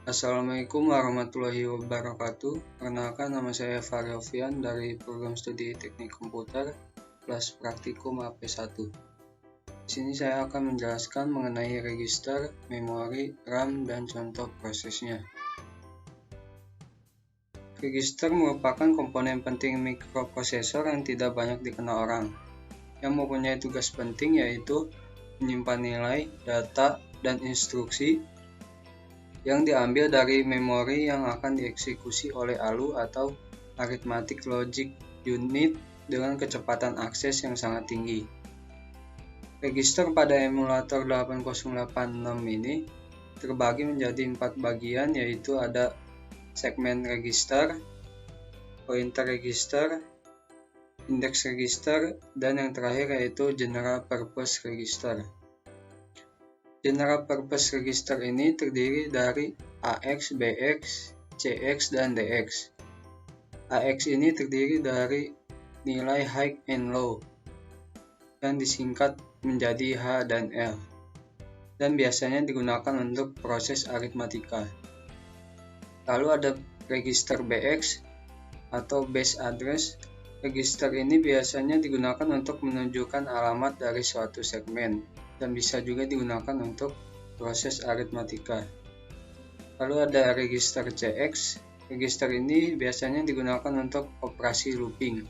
Assalamualaikum warahmatullahi wabarakatuh. Perkenalkan, nama saya Faryofian dari program studi teknik komputer kelas praktikum AP1. Di sini saya akan menjelaskan mengenai register, memori, RAM, dan contoh prosesnya. Register merupakan komponen penting mikroprosesor yang tidak banyak dikenal orang, yang mempunyai tugas penting yaitu menyimpan nilai, data, dan instruksi yang diambil dari memori yang akan dieksekusi oleh ALU atau Arithmetic Logic Unit dengan kecepatan akses yang sangat tinggi. Register pada emulator 8086 ini terbagi menjadi 4 bagian, yaitu ada segmen register, pointer register, index register, dan yang terakhir yaitu general purpose register. General Purpose Register ini terdiri dari AX, BX, CX, dan DX. AX ini terdiri dari nilai high and low, dan disingkat menjadi H dan L, dan biasanya digunakan untuk proses aritmatika. Lalu ada register BX atau base address. Register ini biasanya digunakan untuk menunjukkan alamat dari suatu segmen, dan bisa juga digunakan untuk proses aritmatika. Lalu ada register CX. Register ini biasanya digunakan untuk operasi looping.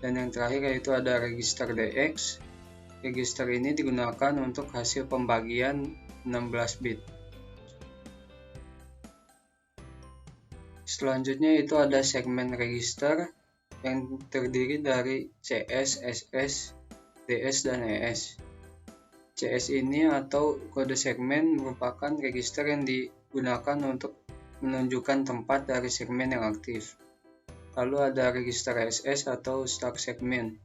Dan yang terakhir yaitu ada register DX. Register ini digunakan untuk hasil pembagian 16 bit. Selanjutnya itu ada segmen register yang terdiri dari CS, SS, DS, dan ES. CS ini atau kode segmen merupakan register yang digunakan untuk menunjukkan tempat dari segmen yang aktif. Lalu ada register SS atau start segmen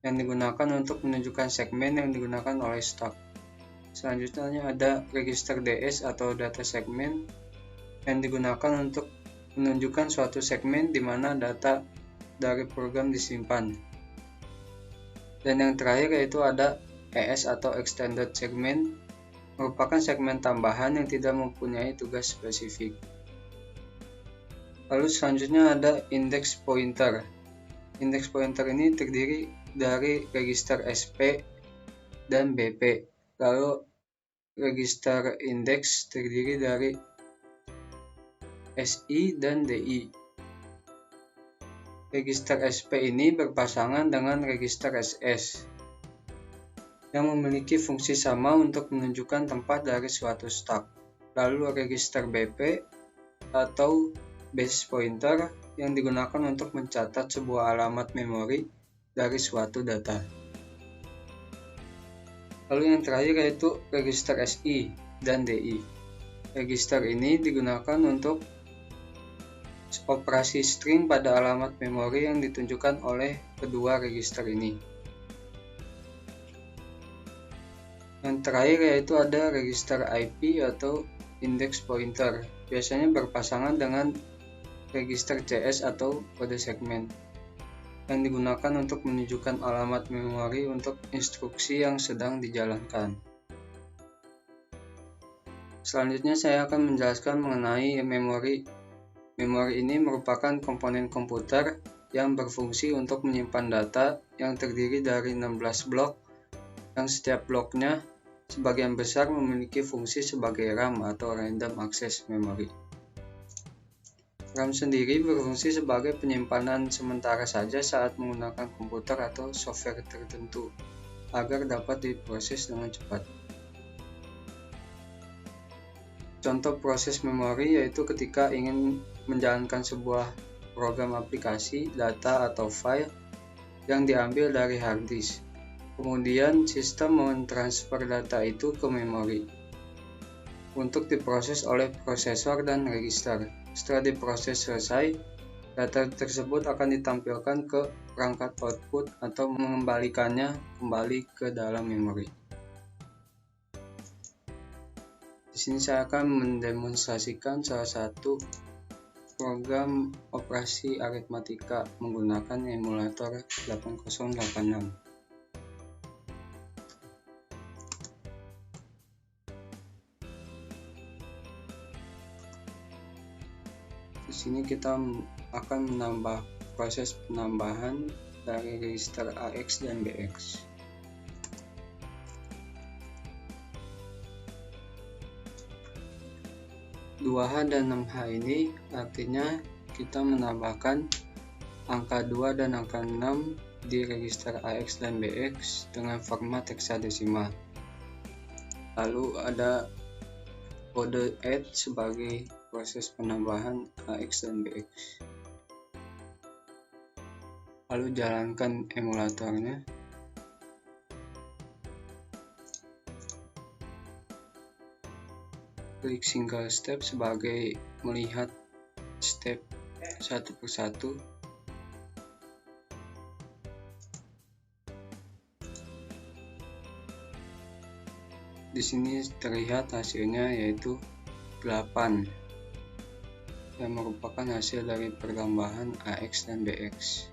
yang digunakan untuk menunjukkan segmen yang digunakan oleh start. Selanjutnya ada register DS atau data segmen yang digunakan untuk menunjukkan suatu segmen di mana data dari program disimpan. Dan yang terakhir yaitu ada ES atau Extended Segment, merupakan segmen tambahan yang tidak mempunyai tugas spesifik. Lalu selanjutnya ada Index Pointer. Index Pointer ini terdiri dari register SP dan BP. Lalu register index terdiri dari SI dan DI. Register SP ini berpasangan dengan register SS yang memiliki fungsi sama untuk menunjukkan tempat dari suatu stack. Lalu register BP atau base pointer yang digunakan untuk mencatat sebuah alamat memori dari suatu data. Lalu yang terakhir yaitu register SI dan DI. Register ini digunakan untuk operasi string pada alamat memori yang ditunjukkan oleh kedua register ini. Yang terakhir yaitu ada register IP atau index pointer, biasanya berpasangan dengan register CS atau kode segmen, yang digunakan untuk menunjukkan alamat memori untuk instruksi yang sedang dijalankan. Selanjutnya saya akan menjelaskan mengenai memori. Memori ini merupakan komponen komputer yang berfungsi untuk menyimpan data yang terdiri dari 16 blok, yang setiap bloknya sebagian besar memiliki fungsi sebagai RAM atau Random Access Memory. RAM sendiri berfungsi sebagai penyimpanan sementara saja saat menggunakan komputer atau software tertentu agar dapat diproses dengan cepat. Contoh proses memori yaitu ketika ingin menjalankan sebuah program aplikasi, data, atau file yang diambil dari hard disk. Kemudian sistem mentransfer data itu ke memori untuk diproses oleh prosesor dan register. Setelah diproses selesai, data tersebut akan ditampilkan ke perangkat output atau mengembalikannya kembali ke dalam memori. Di sini saya akan mendemonstrasikan salah satu program operasi aritmatika menggunakan emulator 8086. Di sini kita akan menambah proses penambahan dari register AX dan BX. Dua H dan 6H ini artinya kita menambahkan angka 2 dan angka 6 di register AX dan BX dengan format heksadesimal. Lalu ada kode add sebagai proses penambahan AX dan BX. Lalu jalankan emulatornya. Klik single step sebagai melihat step satu persatu. Di sini terlihat hasilnya yaitu 8 yang merupakan hasil dari pertambahan AX dan BX.